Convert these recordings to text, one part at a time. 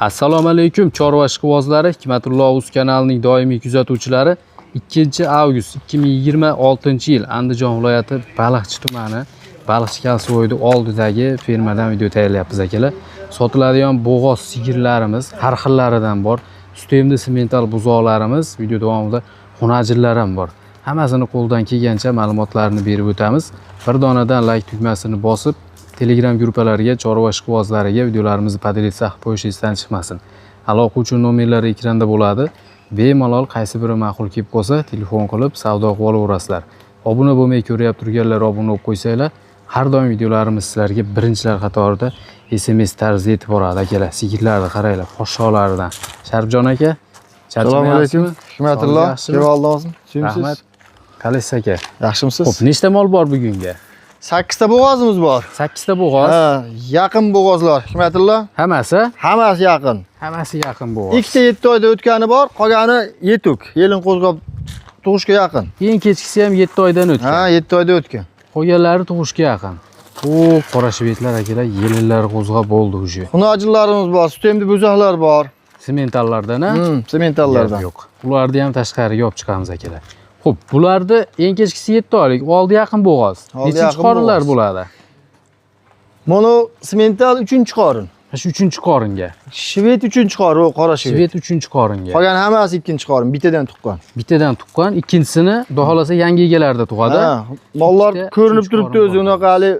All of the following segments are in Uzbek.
Assalomu alaykum chorva ishqibozlari, Hikmatullo Uz kanalining doimiy kuzatuvchilari. 2 avgust 2026-yil Andijon viloyati Baliqchi tumani Baliqchi Kalsoydi oldidagi fermadan video tayyorlayapmiz akalar. Sotiladigan bo'g'oz sigirlarimiz har xillaridan bor. Ustimda semental buzoqlarimiz, video davomida xunajillar ham bor. Hammasini qo'ldan kelgancha ma'lumotlarni berib o'tamiz. Bir donadan like tugmasini bosib, Telegram guruhlariga, chorva ishqibozlariga videolarimizni podelitsa qo'yishingizdan chiqmasin. Aloqa uchun nomerlari ekranda bo'ladi. Bemalol qaysi biri ma'qul kelib qolsa, telefon qilib savdo qilib olaverasizlar. Obuna bo'lmay ko'ryapti turganlar obuna bo'lib qo'ysanglar, har doim videolarimiz sizlarga birinchilar qatorida SMS tarzida yetib boradi akalar. Sigirlarni qaranglar, poshsholaridan. Sharifjon aka, Assalomu alaykum. Hikmatullo, keldingizmi? Rahmat. Qalaysiz aka? Yaxshimisiz? Xo'p, nechta mol bor bugunga? 8 ta bo'g'ozimiz bor. 8 ta bo'g'oz. Ha, yaqin bo'g'ozlar. Hikmatullo? Hammasi? Hammasi yaqin. Hammasi yaqin bo'g'oz. 2 ta 7 oyda o'tgani bor, qolgani yetuk. Yelin qo'zg'ab tug'ishga yaqin. Eng kechkisi ham 7 oydan o'tgan. Ha, 7 oyda o'tgan. Qolganlari tug'ishga yaqin. O, qora shvetlar akalar, yelinlar qo'zg'ab bo'ldi o'sha. Xunajillarimiz bor, sutemli bo'zoqlar bor. Sementallardan, ha? Sementallardan. Yo'q. Ularni ham tashqariga olib chiqamiz akalar. Xo'p, bularda eng kechkisi 7 oylik, oldi yaqin bo'g'oz. Nechinchi qorinlar bo'ladi? Mono semental 3-qorin. Shu 3-qoringa. Shvet 3-qorin, o qora shvet. Shvet 3-qoringa. Qolgan hammasi 2-qorin, bittadan tuqqan. Bittadan tuqqan, ikkinchisini xohlasa yangi egalarda tug'adi. Ha, mollar ko'rinib turibdi o'zi, unaqa hali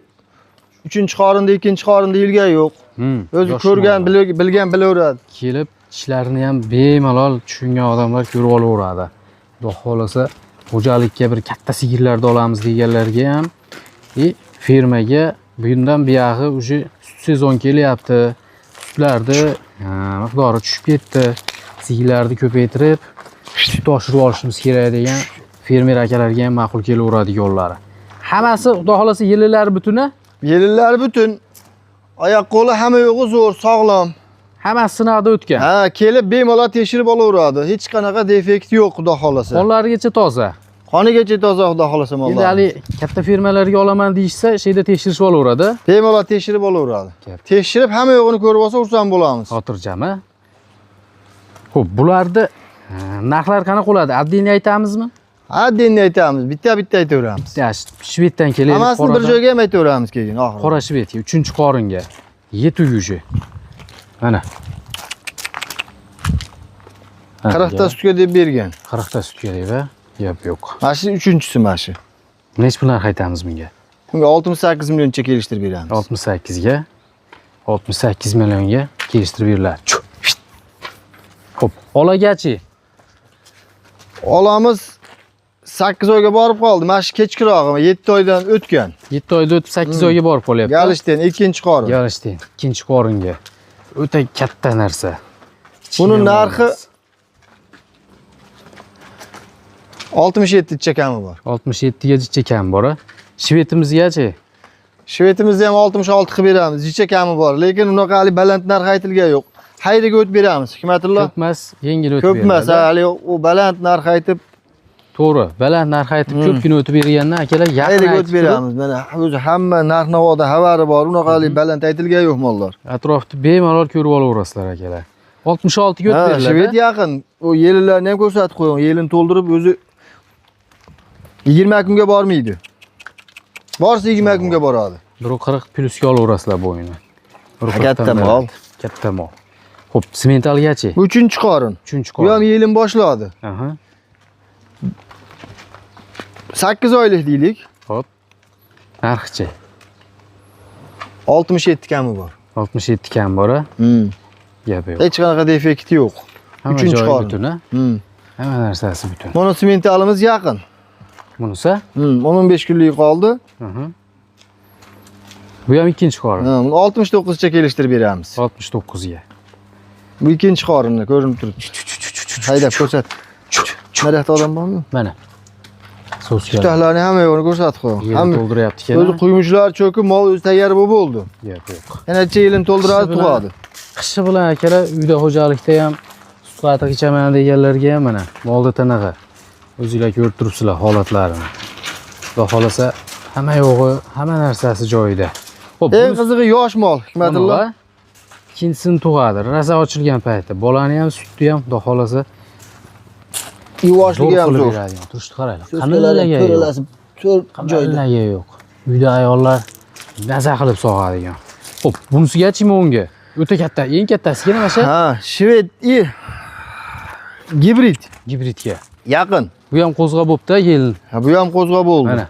3-qorinda, 2-qorinda yilga yo'q. O'zi ko'rgan, bilgan bilaveradi. Kelib ishlarini ham bemalol tushungan odamlar ko'rib olaveradi. Xudo xolasa xo'jalikka bir katta sigirlarni olamiz deganlarga ham fermaga bundan buyog'i o'sha sut sezon kelyapti. Sutlarni miqdori tushib ketdi. Sigirlarni ko'paytirib sut oshirib olishimiz kerak degan fermer akalarga ham ma'qul kelaveradi yo'llari. Hammasi xudo xolasa yillari butuni? Yelilari butun. Oyoq qo'li hamma yo'g'i zo'r, sog'lom. Hammasi sinovdan o'tgan. Ha, kelib bemalol tekshirib olaveradi. Hech qanaqa defekt yo'q, xudo xolasa. Qonlarigacha toza. Qonigacha toza, xudo xolasa mollar. Endi hali katta fermalarga olaman deyishsa, sheyda tekshirib olaveradi. Bemalol tekshirib olaveradi. Tekshirib hamma yo'g'ini ko'rib olsa, xursand bo'lamiz. Xotirjam, ha? Xo'p, bularni narxlar qanaqa bo'ladi? Addini aytamizmi? Addini aytamiz, bitta-bitta aytaveramiz. Shvetdan keladi. Hammasini bir joyga ham aytaveramiz keyin oxiri. Qora shvet, 3-qoringa. Yetugushi. Mana. 40 ta sutga deb bergan. 40 ta sutga deb, ha? Gap yo'q. Mana shu 3-chisi mana shu. Nech pul narx aytamiz bunga? Bunga 68 millioncha kelishtirib beramiz. 68 ga 68 millionga kelishtirib beriladi. Xo'p, olagachi. Olamiz 8 oyga borib qoldi. Mana shu kechkirog'i 7 oydan o'tgan. 7 oyda o'tib 8 oyga borib qolyapti. Galishten 2-qorin. Galishten 2-qoringa. O'ta katta narsa. Buni narxi 67 chekami bor. 67 gacha kami bor, ha. Shvetimizgachi? Shvetimizni ham 66 qilib beramiz. Jicha kami bor, lekin unaqa hali baland narx aytilgan yo'q. Hayriga o'tib beramiz, Hikmatullo. Ko'pmas, yengil o'tib beramiz. Ko'pmas, hali u baland narx aytib, to'g'ri, baland narx aytib ko'pgina o'tib bergandan akalar yaqin hayriga o'tib beramiz. Mana o'zi hamma narx-navoda xabari bor, unaqa hali baland aytilgan yo'q mollar. Atrofda bemalol ko'rib olaverasizlar akalar. 66 ga o'tib beriladi. Shvet yaqin. O yelinlarni ham ko'rsatib qo'ying. Yelin to'ldirib o'zi 20 kunga bormaydi. Borsa 20 kunga boradi. 140 plyusga olaverasizlar bu o'yinni. Katta mol. Katta mol. Xo'p, sementalgachi? 3-qorin. 3-qorin. Bu ham yelin boshladi. Aha. 8 oylik deylik. Xo'p. Narxchi? 67 kami bor. 67 kami bor, ha? Gap yo'q. Hech qanaqa defekt yo'q. 3-qorin. Butun, ha? Hamma narsasi butun. Mana sementalimiz yaqin. Bunisi? 15 kunlik qoldi. Bu ham 2-qorin. 69 cha kelishtirib beramiz. 69 ga. Bu 2-qorinni ko'rinib turibdi. Haydab ko'rsat. Mana yoqda odam bormi? Mana. Sutlarni hamma yo'g'ini ko'rsatib qo'ying. Hamma to'ldiryapti ekan. O'zi quymushlar cho'kib, mol o'zi tayyor bo'ldi. Yo'q, yo'q. Yana yilin to'ldiradi, tug'adi. Qishi bilan akalar uyda xo'jalikda ham sut qatiq ichaman deganlarga ham mana molda tanaqa. O'zingizlar ko'rib turibsizlar holatlarini. Xudo xolasa hamma yo'g'i, hamma narsasi joyida. Xo'p, eng qizig'i yosh mol, Hikmatullo. ikkinchisini tug'adi. Rosa ochilgan paytda bolani ham sutni ham xudo xolasa Yuvoshligi ham qilib zo'r. beradi. Turishni qaranglar. Qanillaga To'ralasi to'rt joyda. Qanillaga yo'q. Uyda ayollar maza qilib sog'adigan. Xo'p, bunisigachi unga? O'ta katta, eng kattasiga nima sha? Ha, shved gibrid. Gibridga. Yaqin. Bu ham qo'zg'ab bo'pti, yelin. Ha, bu ham qo'zg'ab bo'ldi. Mana.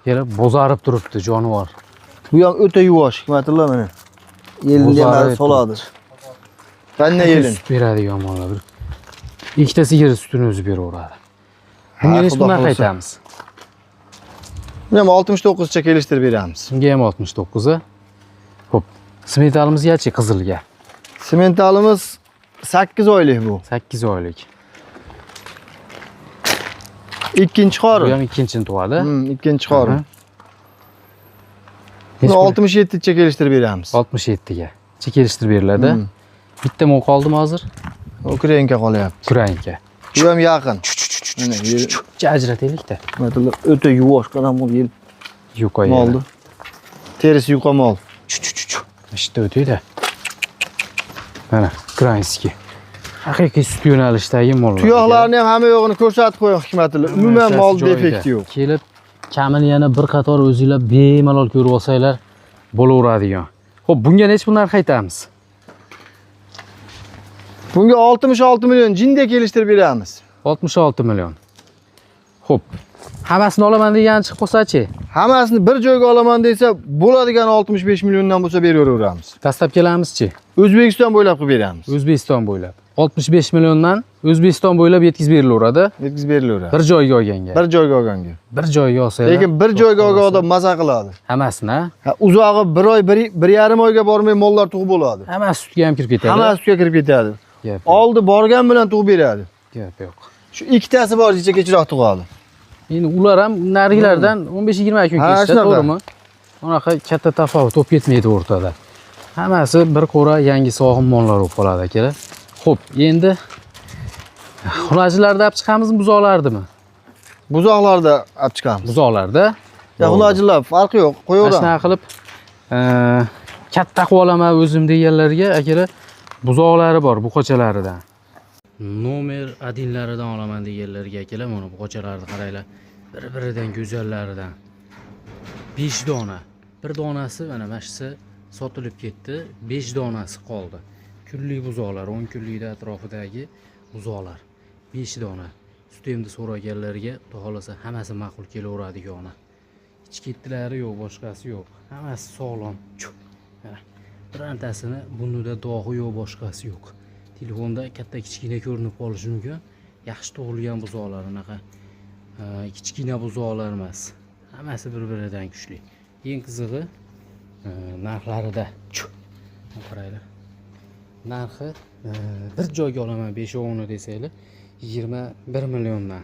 Kelib bozarib turibdi jonivor. Bu ham o'ta yuvosh, Hikmatullo mana. Yelinda ham soladi. Qanday yelin? Sut beradigan mollar. Ikkita sigir sutini o'zi beraveradi. Bunga necha puldan qaytamiz? Buni ham 69 cha kelishtirib beramiz. Bunga ham 69 a. Xo'p, smetalımizgachi qizilga. Sementalimiz 8 oylik bu. 8 oylik. Ikkinchi Bu qorin. ham ikkinchini tug'adi. Ikkinchi qorin. Hech Buni bir- 67 cha kelishtirib beramiz. 67 ga. Chekilishtirib beriladi. Bitta mo'l qoldimi hozir? Ukrainka qolyapti. Kuranka. Bu ham yaqin. Mana Ajrataylik-da. Hikmatullo o'ta yuvosh qadam bo'lib yil Yuqoy. moldi. Terisi yuqa mol. Ishda o'taydi. Mana ukrainskiy. Haqiqiy sut yo'nalishdagi mollar. Tuyoqlarni ham hamma yo'g'ini ko'rsatib qo'ying Hikmatullo. Umuman mol defekti yo'q. Kelib kamini yana bir qator o'zingizlar bemalol ko'rib olsanglar bo'laveradigan. Xo'p, bunga necha pul narx aytamiz? Bunga 66 million jinda kelishtirib beramiz. 66 million. Xo'p, hammasini olaman degan chiqib qolsa-chi? Hammasini bir joyga olaman desa, bo'ladigan 65 milliondan bo'lsa beraveramiz. Dastlab kelamizchi? O'zbekiston bo'ylab qilib beramiz. O'zbekiston bo'ylab. 65 milliondan O'zbekiston bo'ylab yetkazib berilaveradi. Yetkazib berilaveradi. Bir joyga olganga. Bir joyga olganga. Bir joyga olsanglar. Lekin bir joyga olgan odam maza qiladi. Hammasini, Ha, uzog'i 1 oy, 1,5 oyga bormay mollar tug'ib bo'ladi. hammasi sutga ham kirib ketadi. Hammasi sutga kirib ketadi. Gap yo'q. Oldi borgan bilan tug'ib beradi. Gap yo'q. Shu ikkitasi bor, kechiroq tug'adi. Endi ular ham narigilardan 15-20 kun Ha, kechdi, shunaqa. to'g'rimi? Unaqa katta tafovut bo'lib ketmaydi o'rtada. Hammasi bir qo'ra yangi sog'im mollar bo'lib qoladi akalar. Xo'p, endi xulojilarda olib chiqamizmi, buzoqlardimi? Buzoqlarda olib chiqamiz. Buzoqlarda. Ya xulojilar farqi yo'q, Mana qo'yaveramiz. shunaqa qilib katta qilib olaman o'zim deganlarga akalar buzoqlari bor buqochalaridan. Nomer 1laridan olaman deganlarga akalar mana buqochalarni qaranglar. Bir-biridan go'zallaridan. 5 dona. Bir donasi mana mashisi sotilib ketdi, 5 donasi qoldi. Kunlik buzoqlar, 10 kunlikda atrofidagi buzoqlar. 5 dona. Sutemni so'raganlarga, xudo xolasa hammasi ma'qul kelaveradigan. Hech kettilari yo'q, boshqasi yo'q. Hammasi sog'lom. Mana birontasini bunida dog'i yo'q, boshqasi yo'q. Telefonda katta kichkina ko'rinib qolishi mumkin. Yaxshi tug'ilgan buzoqlar unaqa kichkina buzoqlar emas. Hammasi bir-biridan kuchli. Eng qizig'i narxlarida. Qaranglar. Narxi bir joyga olaman 5 o'g'ini desanglar 21 milliondan.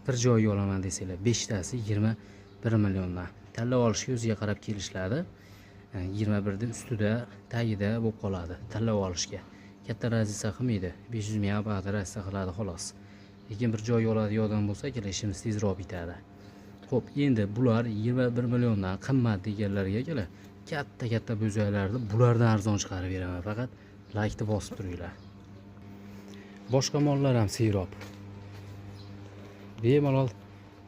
Bir joyga olaman desanglar 5 tasi 21 milliondan. Tanlab olishga o'ziga qarab kelishadi. 21 dan ustida, tagida bo'lib qoladi tanlab olishga. Katta razisa qilmaydi. 500 ming abad razisa qiladi xolos. Lekin bir joyga oladigan odam bo'lsa, kelishimiz tezroq bitadi. Xo'p, endi bular 21 milliondan qimmat deganlarga kelar. Katta bo'zaklarni bulardan arzon chiqarib beraman. Faqat laykni bosib turinglar. Boshqa mollar ham serob. Bemalol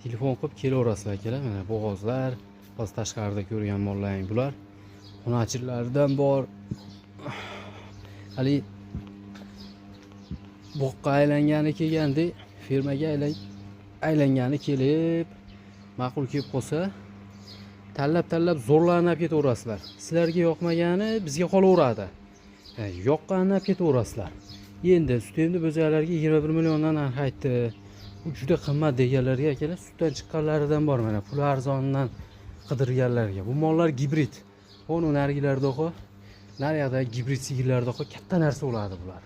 telefon qilib kelaverasizlar akalar. Mana bo'g'ozlar, hozir tashqarida ko'rgan mollaring bular. Xonachilaridan bor. Hali boqqa aylangani kelganda, fermaga aylangani kelib, ma'qul kelib qolsa, tanlab zo'rlanib ketaverasizlar. Sizlarga yoqmagani bizga qolaveradi. Yoqqanini ketaverasizlar. Endi sutemni bo'zaklarga 21 milliondan narx aytdi. Bu juda qimmat deganlarga akalar, sutdan chiqqanlaridan bor mana, pul arzondan qidirganlarga. Bu mollar gibrid. Onu narigilardagi, nariyada gibrid sigirlardagi katta narsa bo'ladi bular.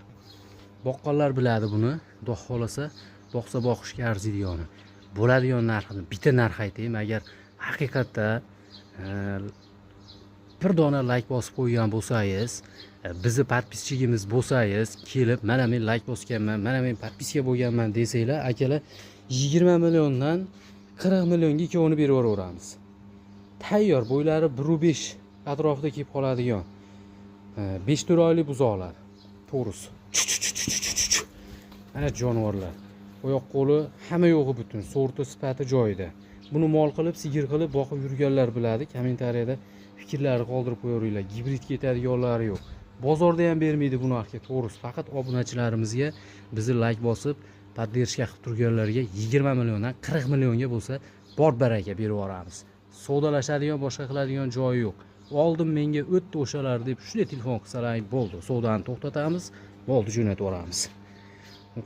Boqqanlar biladi buni. Xudo xolasa, boqsa boqishga arziydigani. Bo'ladigan narxini bitta narx aytayim, agar haqiqatda bir dona like bosib qo'ygan bo'lsangiz, bizni podpischigimiz bo'lsangiz, kelib, mana men like bosganman, mana men podpiska bo'lganman desanglar, akalar 20 milliondan 40 millionga ikkovini berib yuboramiz. Tayyor bo'ylari 1.5 atrofida kelib qoladigan 5-4 oylik buzoqlar. To'g'risi. Mana jonivorlar. Oyoq qo'li hamma yo'g'i butun, sorti sifati joyida. Buni mol qilib, sigir qilib boqib yurganlar biladi. Kommentariyada fikrlarni qoldirib qo'yaveringlar. Gibrid ketadiganlari yo'q. Bozorda ham bermaydi bu narxga, to'g'risi. Faqat obunachilarimizga bizni like bosib, poddershka qilib turganlarga 20 milliondan 40 millionga bo'lsa, bor baraka berib yuboramiz. Savdolashadigan, boshqa qiladigan joyi yo'q. Oldin menga o'tdi o'shalar deb shunday telefon qilsalar bo'ldi. Savdoni to'xtatamiz, bo'ldi jo'natib yuboramiz.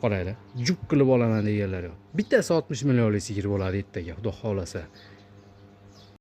Qaraylar, juk qilib olaman deganlar yo'q. Bittasi 60 millionlik sigir bo'ladi ertaga, xudo xolasa.